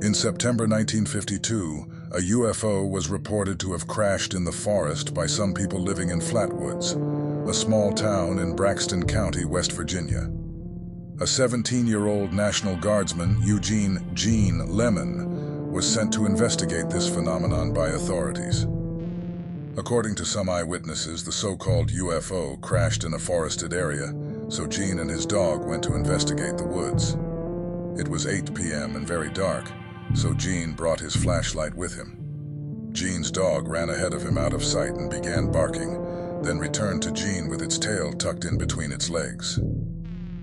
In September 1952, a UFO was reported to have crashed in the forest by some people living in Flatwoods, a small town in Braxton County, West Virginia. A 17-year-old National Guardsman, Eugene "Gene" Lemon, was sent to investigate this phenomenon by authorities. According to some eyewitnesses, the so-called UFO crashed in a forested area, so Gene and his dog went to investigate the woods. It was 8 p.m. and very dark, so Gene brought his flashlight with him. Gene's dog ran ahead of him out of sight and began barking, then returned to Gene with its tail tucked in between its legs.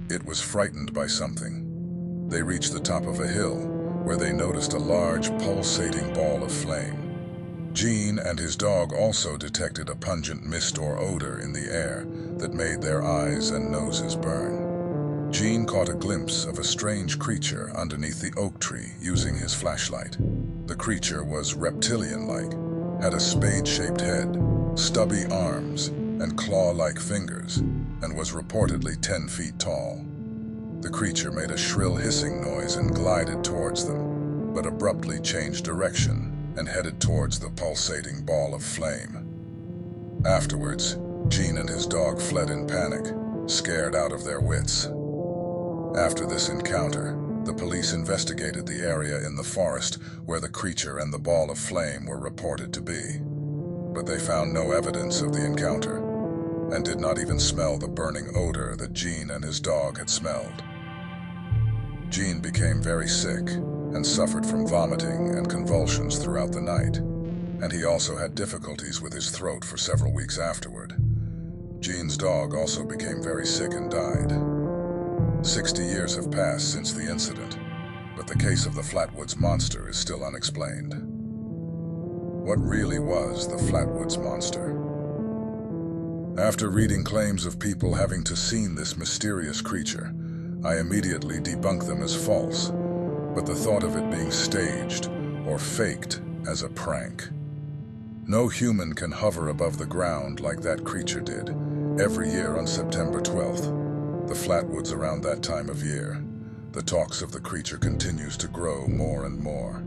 It was frightened by something. They reached the top of a hill, where they noticed a large, pulsating ball of flame. Gene and his dog also detected a pungent mist or odor in the air that made their eyes and noses burn. Gene caught a glimpse of a strange creature underneath the oak tree using his flashlight. The creature was reptilian-like, had a spade-shaped head, stubby arms, and claw-like fingers, and was reportedly 10 feet tall. The creature made a shrill hissing noise and glided towards them, but abruptly changed direction and headed towards the pulsating ball of flame. Afterwards, Gene and his dog fled in panic, scared out of their wits. After this encounter, the police investigated the area in the forest where the creature and the ball of flame were reported to be. But they found no evidence of the encounter, and did not even smell the burning odor that Gene and his dog had smelled. Gene became very sick and suffered from vomiting and convulsions throughout the night, and he also had difficulties with his throat for several weeks afterward. Gene's dog also became very sick and died. 60 years have passed since the incident, but the case of the Flatwoods Monster is still unexplained. What really was the Flatwoods Monster? After reading claims of people having seen this mysterious creature, I immediately debunked them as false, but the thought of it being staged or faked as a prank. No human can hover above the ground like that creature did every year on September 12th, the Flatwoods around that time of year. The talks of the creature continues to grow more and more.